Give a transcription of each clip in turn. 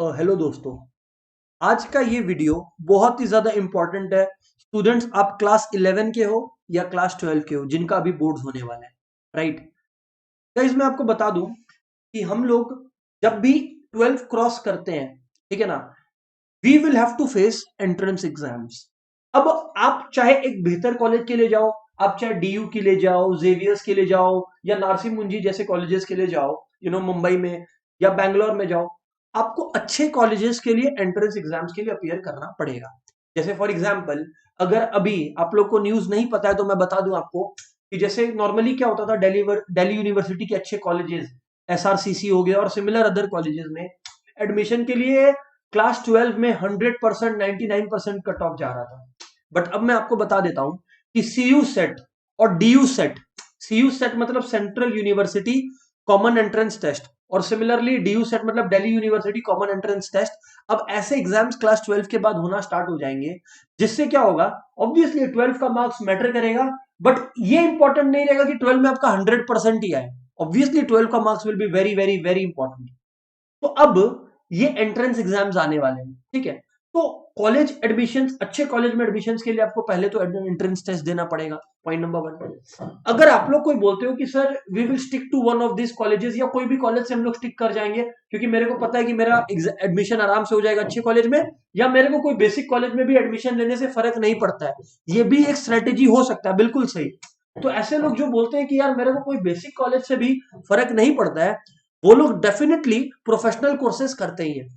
Hello दोस्तों। आज का ये वीडियो बहुत ही ज्यादा इंपॉर्टेंट है। स्टूडेंट्स, आप क्लास 11 के हो या क्लास 12 के हो जिनका अभी बोर्ड्स होने वाला है, राइट। गाइस, मैं आपको बता दूं कि हम लोग जब भी 12 क्रॉस करते हैं, ठीक है ना, we will have to face entrance exams. अब आप चाहे एक बेहतर कॉलेज के लिए जाओ, आप चाहे डीयू के लिए जाओ, जेवियर्स के लिए जाओ, या नारसी मुंजी जैसे कॉलेजेस के लिए जाओ, मुंबई में या बैंगलोर में जाओ, आपको अच्छे कॉलेजेस के लिए एंट्रेंस एग्जाम्स के लिए अपियर करना पड़ेगा। जैसे फॉर एग्जाम्पल, अगर अभी आप लोग को न्यूज नहीं पता है तो मैं बता दूं आपको कि जैसे नॉर्मली क्या होता था, दिल्ली यूनिवर्सिटी के अच्छे कॉलेजेस, एसआरसीसी हो गया और सिमिलर अदर कॉलेजेस में एडमिशन के लिए क्लास 12 में 100%, 99% कट ऑफ जा रहा था। बट अब मैं आपको बता देता हूं कि सीयू सेट और डीयू सेट, सीयू सेट मतलब central university common entrance test, और सिमिलरली डीयू सेट मतलब Delhi university common entrance test. अब ऐसे एग्जाम्स क्लास 12 के बाद होना स्टार्ट हो जाएंगे, जिससे क्या होगा, ऑब्वियसली 12 का मार्क्स मैटर करेगा, बट ये इंपॉर्टेंट नहीं रहेगा कि 12 में आपका 100% ही आए। ऑब्वियसली 12 का marks will be very very very important. तो अब ये एंट्रेंस एग्जाम्स आने वाले हैं, ठीक है। तो कॉलेज एडमिशंस, अच्छे कॉलेज में एडमिशंस के लिए आपको पहले तो एंट्रेंस टेस्ट देना पड़ेगा, पॉइंट नंबर 1। अगर आप लोग कोई बोलते हो कि sir we will stick to one of this colleges, या कोई भी कॉलेज से हम लोग स्टिक कर जाएंगे क्योंकि मेरे को पता है कि मेरा एडमिशन आराम से हो जाएगा अच्छे कॉलेज में, या मेरे को कोई बेसिक कॉलेज में भी एडमिशन लेने से फर्क नहीं पड़ता है, ये भी एक स्ट्रेटेजी हो सकता है, बिल्कुल सही। तो ऐसे लोग जो बोलते हैं कि यार मेरे को कोई बेसिक कॉलेज से भी फर्क नहीं पड़ता है, वो लोग डेफिनेटली प्रोफेशनल कोर्सेज करते ही हैं।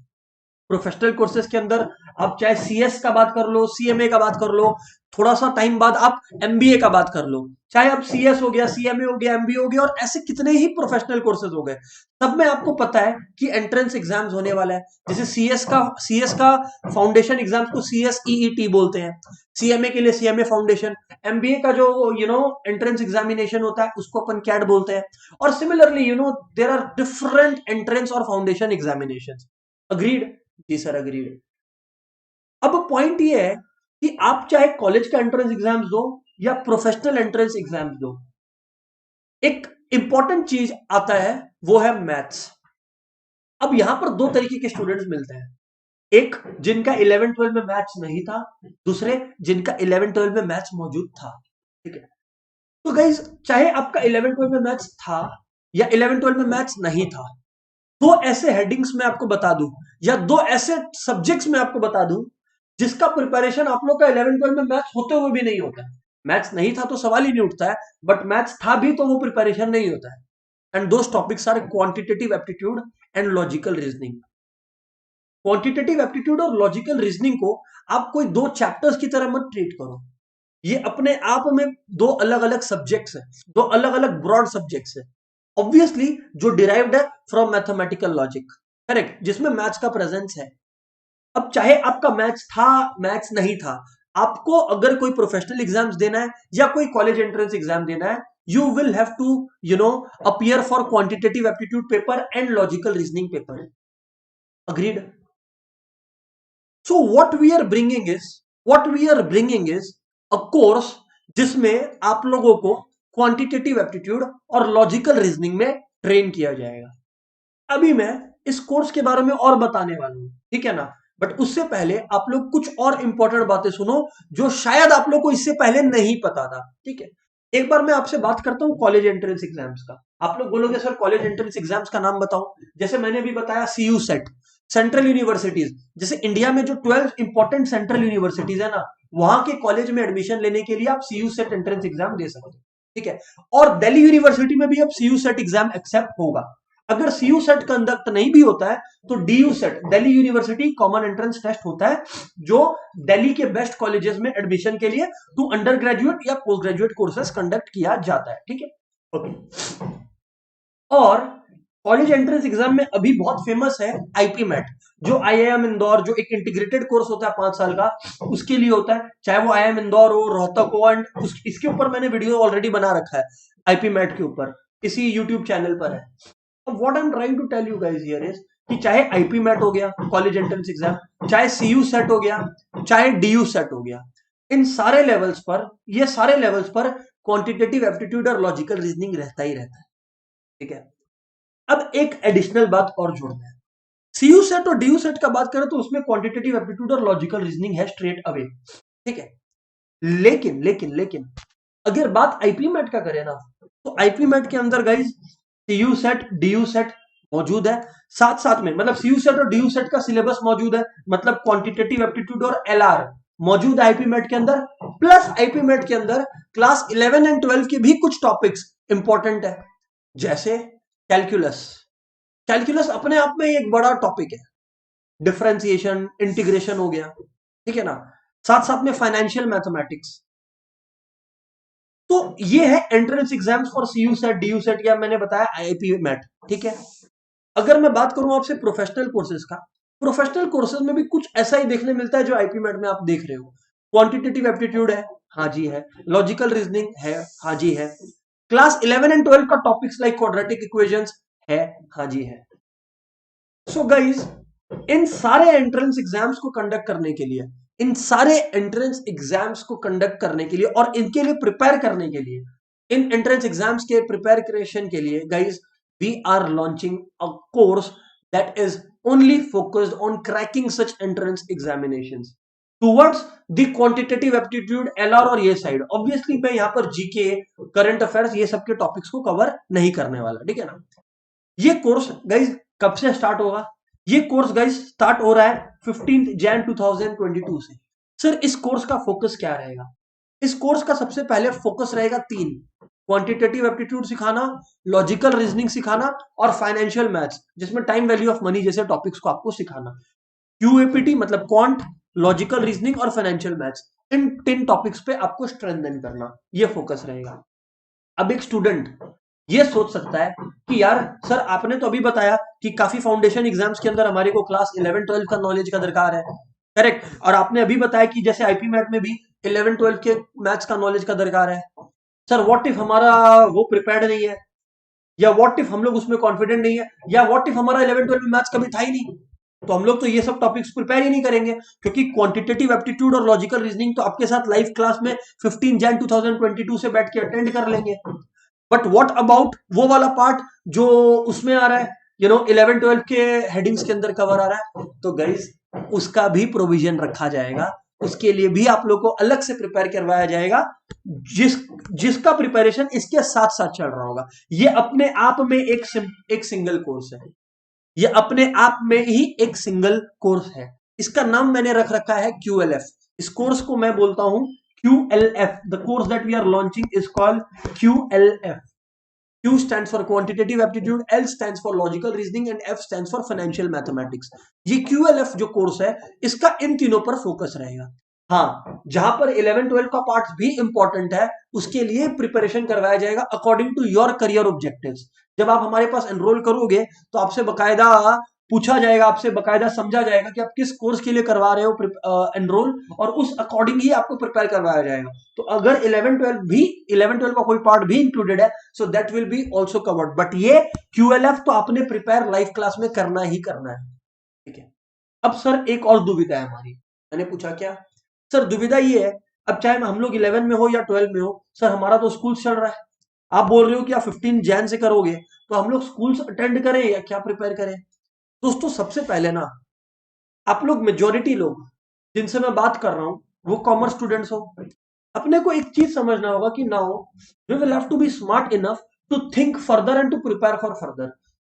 प्रोफेशनल कोर्सेज के अंदर आप चाहे सीएस का बात कर लो, सीएमए का बात कर लो, थोड़ा सा टाइम बाद आप एमबीए का बात कर लो, चाहे आप सीएस हो गया, सीएमए हो गया, एमबीए हो गया, और ऐसे कितने ही प्रोफेशनल कोर्सेज हो गए, सब में आपको पता है कि एंट्रेंस एग्जाम्स होने वाला है। जैसे सीएस का फाउंडेशन एग्जाम्स को सीएसईईटी बोलते हैं, सीएमए के लिए सीएमए फाउंडेशन, एमबीए का जो एंट्रेंस एग्जामिनेशन होता है उसको अपन कैट बोलते हैं। और similarly there are different entrance और फाउंडेशन एग्जामिनेशन। अग्रीड? जी सर, अग्रीड। अब पॉइंट ये है कि आप चाहे कॉलेज का एंट्रेंस एग्जाम्स दो या प्रोफेशनल एंट्रेंस एग्जाम्स दो, एक इंपॉर्टेंट चीज आता है, वो है मैथ्स। अब यहां पर दो तरीके के स्टूडेंट्स मिलते हैं, एक जिनका 11 12 में मैथ्स नहीं था, दूसरे जिनका 11 12 में मैथ्स मौजूद था, ठीक है। तो गाइज, चाहे आपका 11 12 में मैथ्स था या 11 12 में मैथ्स नहीं था, दो ऐसे हेडिंग्स में आपको बता दूं, या दो ऐसे सब्जेक्ट्स में आपको बता दूं जिसका प्रिपरेशन आप लोग का 11 12 में मैथ्स होते हुए भी नहीं होता है। मैथ्स नहीं था तो सवाल ही नहीं उठता है, बट मैथ्स था भी तो वो प्रिपरेशन नहीं होता है। And those topics are quantitative aptitude and logical reasoning. Quantitative aptitude और लॉजिकल रीजनिंग को आप कोई दो चैप्टर्स की तरह मत ट्रीट करो, ये अपने आप में दो अलग अलग सब्जेक्ट्स हैं, दो अलग अलग ब्रॉड सब्जेक्ट्स हैं, ऑब्वियसली जो डिराइव्ड है फ्रॉम मैथमेटिकल लॉजिक, करेक्ट, जिसमें मैथ्स का प्रेजेंस है। अब चाहे आपका मैथ्स था, मैथ्स नहीं था, आपको अगर कोई प्रोफेशनल एग्जाम्स देना है या कोई कॉलेज एंट्रेंस एग्जाम देना है, you will have to appear for quantitative aptitude paper and logical reasoning paper. Agreed? So what we are bringing is a course जिसमें आप लोगों को क्वांटिटेटिव एप्टीट्यूड और लॉजिकल रीजनिंग में ट्रेन किया जाएगा। अभी मैं इस कोर्स के बारे में और बताने वाला हूं, ठीक है ना, बट उससे पहले आप लोग कुछ और इंपॉर्टेंट बातें सुनो जो शायद आप लोग को इससे पहले नहीं पता था, ठीक है। एक बार मैं आपसे बात करता हूं कॉलेज एंट्रेंस एग्जाम्स का। आप लोग बोलोगे सर कॉलेज एंट्रेंस एग्जाम्स का नाम बताओ। जैसे मैंने भी बताया, सीयू सेट, सेंट्रल यूनिवर्सिटीज, जैसे इंडिया में जो 12 इंपॉर्टेंट सेंट्रल यूनिवर्सिटीज है ना, वहां के कॉलेज में एडमिशन लेने के लिए आप सीयू सेट एंट्रेंस एग्जाम दे सकते हो, ठीक है। और दिल्ली यूनिवर्सिटी में भी अब सीयू सेट एग्जाम एक्सेप्ट होगा। अगर सीयू सेट कंडक्ट नहीं भी होता है तो DUCET, Delhi university common entrance test होता है, जो दिल्ली के बेस्ट कॉलेजेस में एडमिशन के लिए टू अंडर ग्रेजुएट या पोस्ट ग्रेजुएट कोर्सेज कंडक्ट किया जाता है, ठीक है। ओके। और कॉलेज एंट्रेंस एग्जाम में अभी बहुत फेमस है आईपी मैट, जो आईआईएम इंदौर, जो एक इंटीग्रेटेड कोर्स होता है 5 साल का, उसके लिए होता है, चाहे वो आईआईएम इंदौर हो, रोहतक हो, एंड इसके ऊपर मैंने वीडियो ऑलरेडी बना रखा है आईपी मैट के ऊपर, इसी यूट्यूब चैनल पर है। अब what I am trying to tell you guys here is कि चाहे आईपी मैट हो गया कॉलेज एंट्रेंस एग्जाम, चाहे सीयू सेट हो गया, चाहे डीयू सेट हो गया, इन सारे लेवल्स पर, ये सारे लेवल्स पर क्वांटिटेटिव एप्टीट्यूड और लॉजिकल रीजनिंग रहता ही रहता है, ठीक है। अब एक एडिशनल बात और जोड़ना है, सीयू सेट और डीयू सेट का बात करें तो उसमें क्वांटिटेटिव एप्टीट्यूड और लॉजिकल रीजनिंग है स्ट्रेट अवे, ठीक है। लेकिन लेकिन लेकिन अगर बात आईपी मैट का करें ना, तो आईपी मैट के अंदर guys CUCET DUCET मौजूद है, साथ साथ में मतलब सीयू सेट और डीयू सेट का सिलेबस मौजूद है, मतलब क्वांटिटेटिव एप्टीट्यूड और एलआर मौजूद है आईपी मैट के अंदर, प्लस आईपी मैट के अंदर क्लास 11 एंड 12 के भी कुछ टॉपिक्स इंपॉर्टेंट है, जैसे कैलकुलस। कैलकुलस अपने आप में एक बड़ा टॉपिक है, डिफरेंशिएशन इंटीग्रेशन हो गया, ठीक है ना, साथ साथ में फाइनेंशियल मैथमेटिक्स। तो ये है entrance exams for CUCET DUCET या मैंने बताया आईआईपी मैट, ठीक है। अगर मैं बात करूं आपसे प्रोफेशनल कोर्सेज का, प्रोफेशनल कोर्सेज में भी कुछ ऐसा ही देखने मिलता है जो आईपी मैट में आप देख रहे हो। क्वांटिटेटिव एप्टीट्यूड है, हाँ जी है, लॉजिकल रीजनिंग है, हाँ जी है, क्लास 11 एंड 12 का टॉपिक्स लाइक क्वाड्रेटिक इक्वेशंस है, हाँ जी है। सो गाइज इन सारे एंट्रेंस एग्जाम्स को कंडक्ट करने के लिए, इन सारे एंट्रेंस एग्जाम्स को कंडक्ट करने के लिए और इनके लिए प्रिपेयर करने के लिए, इन एंट्रेंस एग्जाम्स के प्रिपेरेशन के लिए guys we are launching a course that is only focused on cracking such entrance examinations towards the quantitative aptitude LR और ये साइड। ऑब्वियसली मैं यहां पर जीके करंट अफेयर्स ये सब के टॉपिक्स को कवर नहीं करने वाला, ठीक है ना। ये कोर्स गाइज कब से स्टार्ट होगा? ये कोर्स गाइज स्टार्ट हो रहा है 15 जैन 2022 से। सर इस कोर्स का फोकस क्या रहेगा? इस कोर्स का सबसे पहले फोकस रहेगा तीन, क्वांटिटेटिव एप्टीट्यूड सिखाना, लॉजिकल रीजनिंग सिखाना और फाइनेंशियल मैथ्स जिसमें टाइम वैल्यू ऑफ मनी जैसे टॉपिक्स को आपको सिखाना। क्यूएपीटी मतलब क्वांट, लॉजिकल रीजनिंग और फाइनेंशियल मैथ्स, इन 10 टॉपिक्स पे आपको स्ट्रेंथन करना, ये फोकस रहेगा। अब एक स्टूडेंट ये सोच सकता है कि यार सर आपने तो अभी बताया कि काफी फाउंडेशन एग्जाम्स के अंदर हमारे को क्लास 11 12 का नॉलेज का दरकार है, करेक्ट, और आपने अभी बताया कि जैसे आईपी मैट में भी 11 12 के मैथ्स का नॉलेज का दरकार है। सर व्हाट इफ हमारा वो प्रिपेयर्ड नहीं है, या व्हाट इफ हम लोग उसमें कॉन्फिडेंट नहीं है, या व्हाट इफ हमारा 11 12 में मैथ्स कभी था ही नहीं, तो हम लोग तो ये सब टॉपिक्स प्रिपेयर ही नहीं करेंगे, क्योंकि क्वांटिटेटिव एप्टीट्यूड और लॉजिकल रीजनिंग तो आपके साथ लाइव क्लास में 15 जैन 2022 से बैठ के अटेंड कर लेंगे। बट व्हाट अबाउट वो वाला पार्ट जो उसमें आ रहा है, 11 12 के हेडिंग्स के अंदर कवर आ रहा है, तो गाइस उसका भी प्रोविजन रखा जाएगा, उसके लिए भी आप लोग को अलग से प्रिपेयर करवाया जाएगा, जिसका प्रिपरेशन इसके साथ साथ चल रहा होगा। ये अपने आप में एक सिंगल कोर्स है, ये अपने आप में ही एक सिंगल कोर्स है। इसका नाम मैंने रख रखा है QLF। इस कोर्स को मैं बोलता हूं QLF। The course that we are launching is called QLF। Q stands for quantitative aptitude, L stands for logical reasoning and F stands for financial mathematics। ये QLF जो कोर्स है इसका इन तीनों पर फोकस रहेगा। हाँ, जहां पर 11 12 का पार्ट भी इंपॉर्टेंट है उसके लिए प्रिपरेशन करवाया जाएगा according to your career objectives. जब आप हमारे पास एनरोल करोगे तो आपसे बकायदा पूछा जाएगा, आपसे बकायदा समझा जाएगा कि आप किस कोर्स के लिए करवा रहे हो एनरोल, और उस अकॉर्डिंग ही आपको प्रिपेयर करवाया जाएगा। तो अगर 11 12 का कोई पार्ट भी इंक्लूडेड है so that will be also covered, but ये QLF तो आपने प्रिपेयर लाइव क्लास में करना ही करना है, ठीक है। अब सर एक और दुविधा है हमारी, मैंने पूछा क्या सर, दुविधा ये है अब चाहे हम लोग 11 में हो या 12 में हो, सर हमारा तो स्कूल चल रहा है, आप बोल रहे हो कि आप 15 जैन से करोगे, तो हम लोग स्कूल्स अटेंड करें या क्या प्रिपेयर करें? दोस्तों सबसे पहले ना आप लोग मेजोरिटी लोग जिनसे मैं बात कर रहा हूं वो कॉमर्स स्टूडेंट्स हो। अपने को एक चीज समझना होगा कि now we will have to be smart enough to think further and to prepare for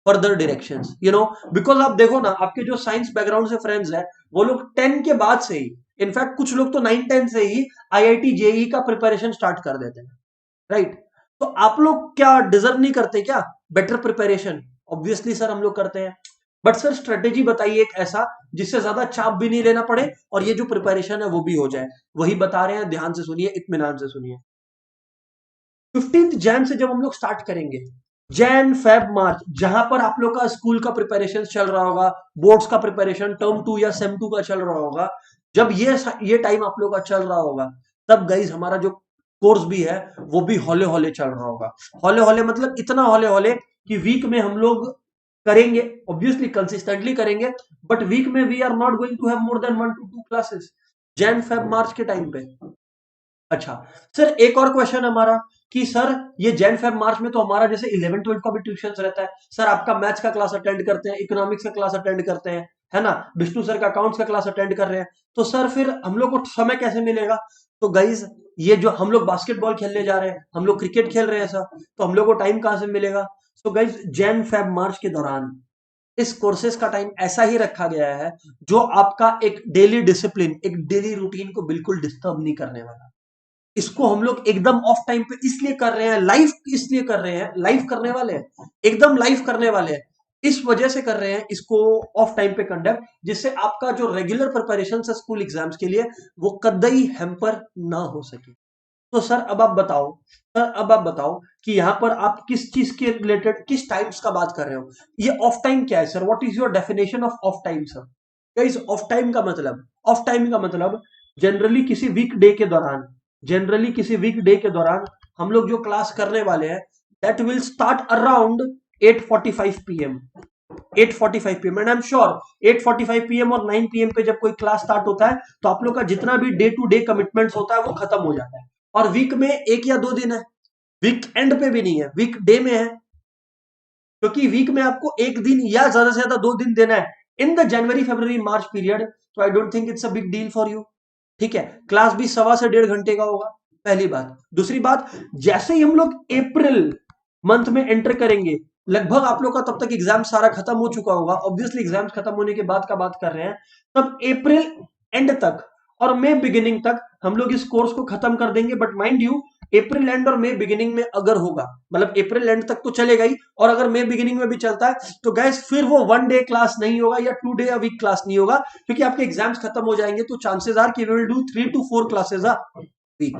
further directions, because आप देखो ना आपके जो साइंस बैकग्राउंड से फ्रेंड्स है वो लोग 10 के बाद से ही, इनफैक्ट कुछ लोग तो 9 10 से ही IIT JEE का प्रिपरेशन स्टार्ट कर देते हैं, राइट। तो आप लोग क्या डिजर्व नहीं करते क्या बेटर प्रिपरेशन? ऑब्वियसली सर हम लोग करते हैं, बट सर स्ट्रेटेजी बताइए एक ऐसा जिससे ज्यादा चाप भी नहीं लेना पड़े और ये जो प्रिपरेशन है वो भी हो जाए। वही बता रहे हैं, ध्यान से सुनिए, इत्मीनान से सुनिए। 15 जैन से जब हम लोग स्टार्ट करेंगे, जैन फेब मार्च जहां पर आप लोग का स्कूल का प्रिपरेशन चल रहा होगा, बोर्ड्स का प्रिपरेशन टर्म 2 या सेम 2 का चल रहा होगा, जब ये टाइम आप लोग का चल रहा होगा, तब गाइज हमारा जो कोर्स भी है वो भी हौले हौले चल रहा होगा। हौले हौले मतलब इतना हौले हौले कि वीक में हम लोग करेंगे, ऑब्वियसली कंसिस्टेंटली करेंगे, बट वीक में we are not going to have more than 1 to 2 classes Jan Feb March के टाइम पे। अच्छा सर एक और क्वेश्चन हमारा कि सर ये जैन फेब मार्च में तो हमारा जैसे 11-12 का भी ट्यूशन रहता है, सर आपका मैथ्स का क्लास अटेंड करते हैं, इकोनॉमिक्स का क्लास अटेंड करते हैं, है ना, विष्णु सर का अकाउंट्स का क्लास अटेंड कर रहे हैं, तो सर फिर हम लोग को समय कैसे मिलेगा? तो गाइज ये जो हम लोग बास्केटबॉल खेलने जा रहे हैं, हम लोग क्रिकेट खेल रहे हैं सर, तो हम लोग को टाइम कहां से मिलेगा? So guys Jain Feb March के दौरान इस कोर्सेज का टाइम ऐसा ही रखा गया है जो आपका एक डेली डिसिप्लिन, एक डेली रूटीन को बिल्कुल डिस्टर्ब नहीं करने वाला। इसको हम लोग एकदम ऑफ टाइम पे इसलिए कर रहे हैं, लाइव इसलिए कर रहे हैं, लाइव करने वाले हैं, एकदम लाइव करने वाले हैं, इस वजह से कर रहे हैं इसको ऑफ टाइम पे कंडक्ट, जिससे आपका जो रेगुलर प्रिपरेशन है स्कूल एग्जाम्स के लिए वो कतई हैम्पर ना हो सके। तो सर अब आप बताओ, कि यहाँ पर आप किस चीज के रिलेटेड किस टाइम्स का बात कर रहे हो? ये ऑफ टाइम क्या है sir? What is your definition of of time sir? Guys of time का मतलब जनरली किसी वीक डे के दौरान, हम लोग जो क्लास करने वाले हैं that will start around 8:45 PM. 8:45 PM and I am sure 8:45 PM और 9 पीएम पे जब कोई क्लास स्टार्ट होता है तो आप लोग का जितना भी डे टू डे कमिटमेंट्स होता है वो खत्म हो जाता है। और वीक में 1 या 2 दिन है, वीक एंड पे भी नहीं है, वीक डे में है, क्योंकि वीक में आपको 1 दिन या ज्यादा से ज्यादा 2 दिन देना है in the January February March period. तो I don't think it's a big deal for you. ठीक है, क्लास भी 1.25 से 1.5 घंटे का होगा, पहली बात। दूसरी बात, जैसे ही हम लोग अप्रैल मंथ में एंटर करेंगे, लगभग आप लोग का तब तक एग्जाम सारा खत्म हो चुका होगा, ऑब्वियसली एग्जाम्स खत्म होने के बाद का बात कर रहे हैं, तब अप्रैल एंड तक और मई बिगिनिंग तक हम लोग इस कोर्स को खत्म कर देंगे। But mind you, April and और मई बिगिनिंग में अगर होगा, मतलब अप्रैल एंड तक तो चलेगा ही, और अगर मई बिगिनिंग में भी चलता है तो गैस फिर वो 1 डे क्लास नहीं होगा या 2 डे अ वीक क्लास नहीं होगा, क्योंकि आपके एग्जाम्स खत्म हो जाएंगे। तो चांसेस आर कि we will do 3 to 4 classes a week.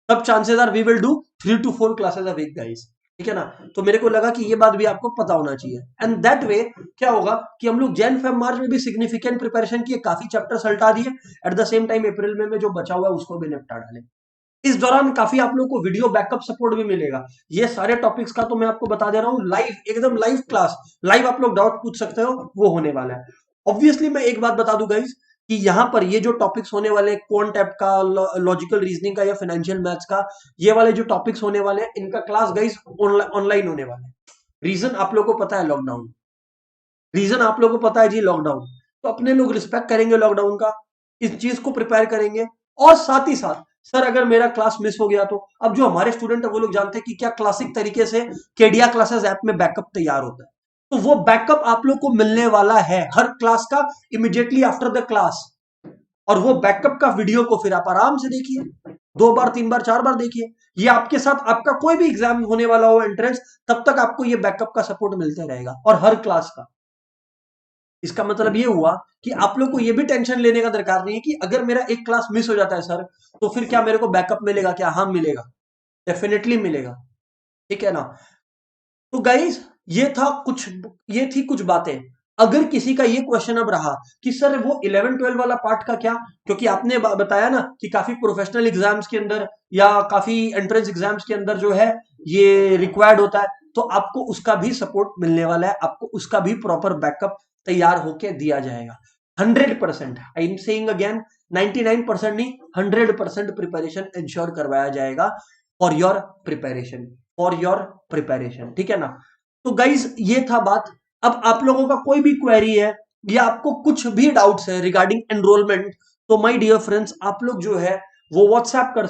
तब chances are we will do 3 to 4 classes a week guys. ठीक है ना? तो मेरे को लगा कि ये बात भी आपको पता होना चाहिए। एंड दैट वे क्या होगा कि हम लोग जैन फेब मार्च में भी सिग्निफिकेंट प्रिपरेशन किए, काफी चैप्टर्स हटा दिए, at the same time April में जो बचा हुआ है उसको भी निपटा डाले। इस दौरान काफी आप लोग को वीडियो बैकअप सपोर्ट भी मिलेगा। ये सारे टॉपिक्स का तो मैं आपको बता दे रहा हूँ, लाइव, एकदम लाइव क्लास, लाइव आप लोग डाउट पूछ सकते हो, वो होने वाला है। ऑब्वियसली मैं एक बात बता दूं गाइज कि यहाँ पर ये जो टॉपिक्स होने वाले क्वांट टाइप का, लॉजिकल रीजनिंग का या फाइनेंशियल मैथ्स का, ये वाले जो टॉपिक्स होने वाले हैं इनका क्लास गाइज ऑनलाइन होने वाले हैं। रीजन आप लोग को पता है, लॉकडाउन। रीजन आप लोगों को पता है जी, लॉकडाउन। तो अपने लोग रिस्पेक्ट करेंगे लॉकडाउन का, इस चीज को प्रिपेयर करेंगे। और साथ ही साथ सर अगर मेरा क्लास मिस हो गया तो अब जो हमारे स्टूडेंट है वो लोग जानते हैं कि क्या क्लासिक तरीके से केडिया क्लासेस ऐप में बैकअप तैयार होता है, तो वो बैकअप आप लोग को मिलने वाला है हर क्लास का इमीडिएटली आफ्टर द क्लास। और वो बैकअप का वीडियो को फिर आप आराम से देखिए, 2 बार 3 बार 4 बार देखिए। ये आपके साथ आपका कोई भी एग्जाम होने वाला हो एंट्रेंस, तब तक आपको ये बैकअप का सपोर्ट मिलते रहेगा, और हर क्लास का। इसका मतलब ये हुआ कि आप लोग को ये भी टेंशन लेने का दरकार नहीं है कि अगर मेरा एक क्लास मिस हो जाता है सर, तो फिर क्या मेरे को बैकअप मिलेगा क्या? हाँ मिलेगा, डेफिनेटली मिलेगा। ठीक है ना? तो गाइस ये थी कुछ बातें। अगर किसी का ये क्वेश्चन अब रहा कि सर वो 11-12 वाला पार्ट का क्या, क्योंकि आपने बताया ना कि काफी प्रोफेशनल एग्जाम्स के अंदर या काफी एंट्रेंस एग्जाम्स के अंदर जो है ये रिक्वायर्ड होता है, तो आपको उसका भी सपोर्ट मिलने वाला है, आपको उसका भी प्रॉपर बैकअप तैयार होके दिया जाएगा। 100%, आई एम सेइंग अगेन, 99% नहीं, 100% प्रिपरेशन इंश्योर करवाया जाएगा फॉर योर प्रिपरेशन, ठीक है ना? तो गाइज ये था बात। अब आप लोगों का कोई भी क्वेरी है या आपको कुछ भी डाउट्स है रिगार्डिंग एनरोलमेंट, तो माय डियर फ्रेंड्स, आप लोग जो है वो व्हाट्सएप कर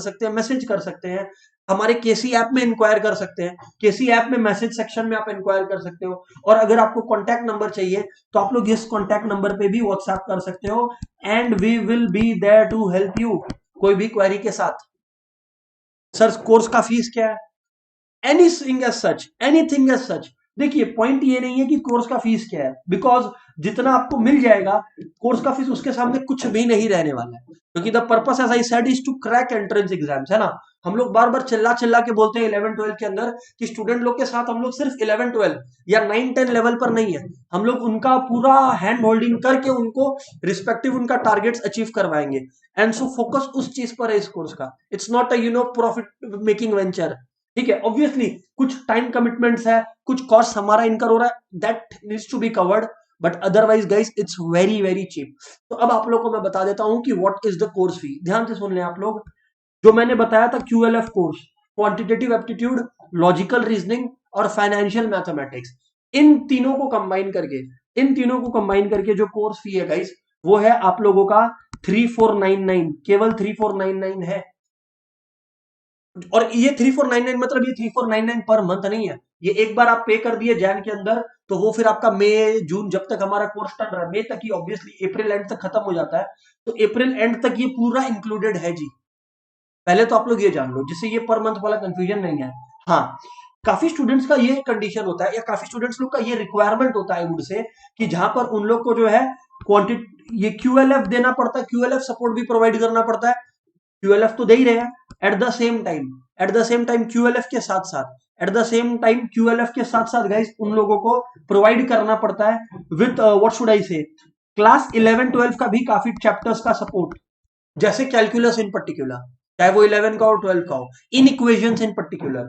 सकते हैं, मैसेज कर सकते हैं, हमारे केसी ऐप में इंक्वायर कर सकते हैं, केसी ऐप में मैसेज सेक्शन में आप इंक्वायर कर सकते हो। और अगर आपको कॉन्टैक्ट नंबर चाहिए तो आप लोग इस कॉन्टैक्ट नंबर पे भी व्हाट्सएप कर सकते हो, and we will be there to help you कोई भी क्वेरी के साथ। सर कोर्स का फीस क्या है? एनीथिंग एज सच, देखिए पॉइंट ये नहीं है कि कोर्स का फीस क्या है, बिकॉज जितना आपको मिल जाएगा कोर्स का फीस उसके सामने कुछ भी नहीं रहने वाला है, क्योंकि the purpose as I said is to crack entrance exams, है ना? हम लोग बार बार चिल्ला चिल्ला के बोलते हैं 11-12 के अंदर कि स्टूडेंट लोग के साथ हम लोग सिर्फ 11-12 या 9-10 लेवल पर नहीं है, हम लोग उनका पूरा हैंड होल्डिंग करके उनको रिस्पेक्टिव उनका टारगेट्स अचीव करवाएंगे। एंड सो फोकस उस चीज पर है इस कोर्स का, it's not a profit making venture. ठीक है, ऑब्वियसली कुछ टाइम कमिटमेंट्स है, कुछ कॉस्ट हमारा इनकर हो रहा है, that needs to be covered, but otherwise guys it's very very cheap. तो अब आप लोग को मैं बता देता हूं कि what is the course fee. ध्यान से सुन लें आप लोग, जो मैंने बताया था QLF course, quantitative aptitude, logical reasoning और फाइनेंशियल मैथमेटिक्स, इन तीनों को कंबाइन करके जो कोर्स फी है गाइस, वो है आप लोगों का 3499, केवल 3499 है। और ये 3499 मतलब ये 3499 पर मंथ नहीं है, ये एक बार आप पे कर दिए जैन के अंदर, तो वो फिर आपका मई जून, जब तक हमारा कोर्स चल रहा है, मई तक ही, ऑब्वियसली अप्रैल एंड तक खत्म हो जाता है, तो अप्रैल एंड तक ये पूरा इंक्लूडेड है जी। पहले तो आप लोग ये जान लो, जिससे ये पर मंथ वाला कंफ्यूजन नहीं है। हाँ, काफी स्टूडेंट्स का ये कंडीशन होता है, या काफी स्टूडेंट्स लोग का ये रिक्वायरमेंट होता है वुड से, कि जहां पर उन लोग को जो है क्वांटिटी ये QLF देना पड़ता है, QLF सपोर्ट भी प्रोवाइड करना पड़ता है। QLF तो दे ही रहे हैं, at the same time QLF के साथ साथ गाइस उन लोगों को प्रोवाइड करना पड़ता है विथ व्हाट शुड आई से, क्लास 11-12 का भी काफी चैप्टर्स का सपोर्ट, जैसे कैलकुलस इन पर्टिकुलर, चाहे वो 11 का हो 12 का हो, इन इक्वेशंस इन पर्टिकुलर,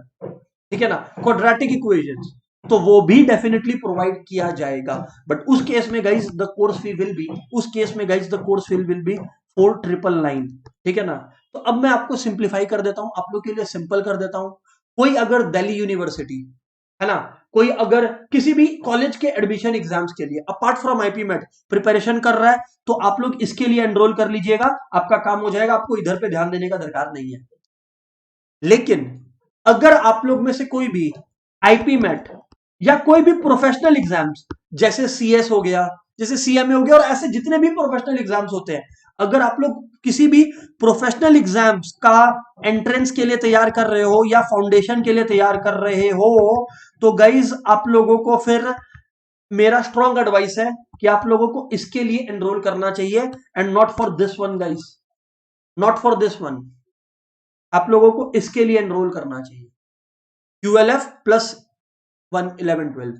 ठीक है ना, क्वाड्रेटिक इक्वेशंस, तो वो भी डेफिनेटली प्रोवाइड किया जाएगा। बट उस केस में guys the course fee will be, 4999, ठीक है ना। तो अब मैं आपको सिंप्लीफाई कर देता हूं, आप लोग के लिए सिंपल कर देता हूं। कोई अगर दिल्ली यूनिवर्सिटी, है ना, कोई अगर किसी भी कॉलेज के एडमिशन एग्जाम्स के लिए अपार्ट फ्रॉम आईपीमेट प्रिपरेशन कर रहा है, तो आप लोग इसके लिए एनरोल कर लीजिएगा, आपका काम हो जाएगा, आपको इधर पे ध्यान देने का दरकार नहीं है। लेकिन अगर आप लोग में से कोई भी आईपीमेट या कोई भी प्रोफेशनल एग्जाम्स, जैसे CS हो गया, जैसे CMA हो गया, और ऐसे जितने भी प्रोफेशनल एग्जाम्स होते हैं, अगर आप लोग किसी भी प्रोफेशनल एग्जाम्स का एंट्रेंस के लिए तैयार कर रहे हो या फाउंडेशन के लिए तैयार कर रहे हो, तो गाइज आप लोगों को फिर मेरा स्ट्रॉन्ग एडवाइस है कि आप लोगों को इसके लिए एनरोल करना चाहिए, and not for this one guys, not for this one, आप लोगों को इसके लिए एनरोल करना चाहिए, QLF plus 11-12।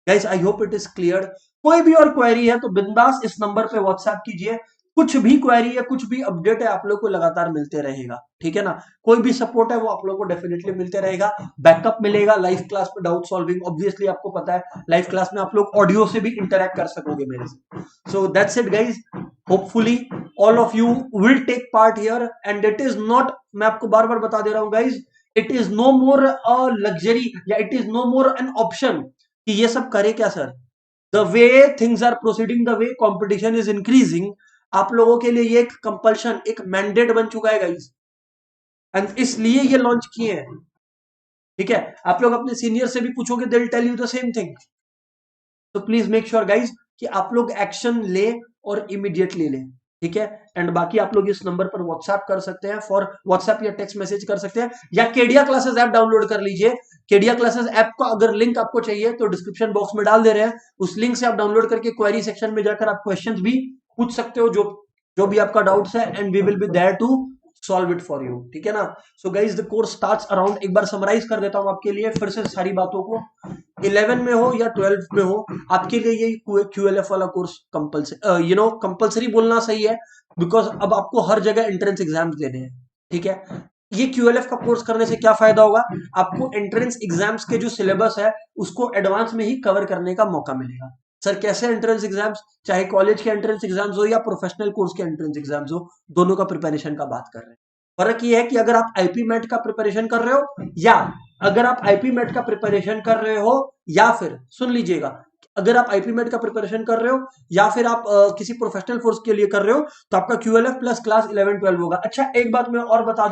Guys I hope it is clear. कोई भी और क्वेरी है तो बिंदास इस नंबर पे व्हाट्सएप कीजिए, कुछ भी क्वेरी है, कुछ भी अपडेट है, आप लोग को लगातार मिलते रहेगा, ठीक है ना। कोई भी सपोर्ट है वो आप लोग को डेफिनेटली मिलते रहेगा, बैकअप मिलेगा, लाइव क्लास में डाउट सॉल्विंग, ऑब्वियसली आपको पता है लाइव क्लास में आप लोग ऑडियो से भी इंटरेक्ट कर सकोगे मेरे से। So that's it guys, hopefully all of you will take part here, and it is not, मैं आपको बार बार बता दे रहा हूं guys, it is no more a luxury, या it is no more an option कि ये सब करे क्या sir. The way things are proceeding, the way competition is increasing, आप लोगों के लिए ये एक कंपल्शन, एक मैंडेट बन चुका है गाइस, एंड इसलिए ये लॉन्च किए हैं, ठीक है। आप लोग अपने सीनियर से भी पूछोगे, they will tell you the same thing. तो प्लीज मेक श्योर गाइज कि आप लोग एक्शन ले और इमीडिएटली ले, ठीक है। एंड बाकी आप लोग इस नंबर पर व्हाट्सएप कर सकते हैं, फॉर व्हाट्सएप या टेक्स्ट मैसेज कर सकते हैं, या केडिया क्लासेस ऐप डाउनलोड कर लीजिए। केडिया क्लासेस ऐप का अगर लिंक आपको चाहिए तो डिस्क्रिप्शन बॉक्स में डाल दे रहे हैं, उस लिंक से आप डाउनलोड करके क्वेरी सेक्शन में जाकर आप क्वेश्चंस भी पूछ सकते हो, जो जो भी आपका डाउट्स है, and we will be there to solve it for you, ठीक है ना। So guys the course starts around, एक बार समराइज कर देता हूं आपके लिए फिर से सारी बातों को, 11 में हो या 12 में हो, आपके लिए ये QLF वाला कोर्स कंपल्सरी, कंपल्सरी बोलना सही है, बिकॉज अब आपको हर जगह एंट्रेंस एग्जाम्स देने हैं, ठीक है। ये QLF का कोर्स करने से क्या फायदा होगा, आपको एंट्रेंस एग्जाम्स के जो सिलेबस है उसको एडवांस में ही कवर करने का मौका मिलेगा। सर कैसे एंट्रेंस एग्जाम्स, चाहे कॉलेज के एंट्रेंस एग्जाम्स हो या प्रोफेशनल कोर्स के एंट्रेंस एग्जाम्स हो, दोनों का प्रिपरेशन का बात कर रहे हैं। फर्क ये है कि अगर आप आईपीमेट का प्रिपरेशन कर रहे हो, या अगर आप आईपीमेट का प्रिपरेशन कर रहे हो, या फिर सुन लीजिएगा, अगर आप आईपीमेट का प्रिपरेशन कर रहे हो, या फिर आप किसी प्रोफेशनल कोर्स के लिए कर रहे हो, तो आपका QLF प्लस क्लास 11-12 होगा। अच्छा एक बात मैं और बता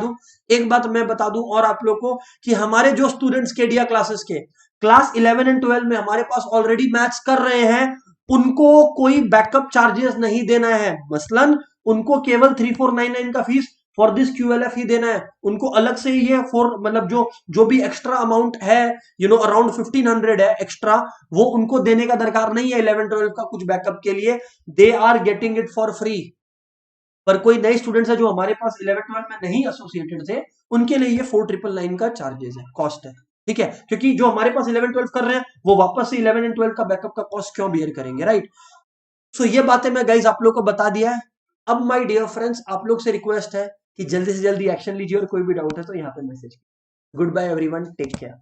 दूं, और आप लोग को, कि हमारे जो स्टूडेंट्स केडिया क्लासेस के क्लास 11 एंड 12 में हमारे पास ऑलरेडी मैथ्स कर रहे हैं, उनको कोई बैकअप चार्जेस नहीं देना है। मसलन उनको केवल 3499 का फीस फॉर दिस QLF ही देना है, उनको अलग से ये फॉर मतलब जो भी एक्स्ट्रा अमाउंट है, अराउंड 1500 है एक्स्ट्रा, वो उनको देने का दरकार नहीं है 11-12 का कुछ बैकअप के लिए, they are getting it for free. पर कोई नए स्टूडेंट्स है जो हमारे पास 11-12 में नहीं एसोसिएटेड थे, उनके लिए ये 4999 का चार्जेस है, कॉस्ट है, ठीक है। क्योंकि जो हमारे पास 11-12 कर रहे हैं वो वापस से 11 एंड 12 का बैकअप का कॉस्ट क्यों बियर करेंगे, राइट। सो ये बातें मैं गाइज आप लोग को बता दिया है। अब माय डियर फ्रेंड्स, आप लोग से रिक्वेस्ट है कि जल्दी से जल्दी एक्शन लीजिए, और कोई भी डाउट है तो यहाँ पे message. Goodbye everyone, take care.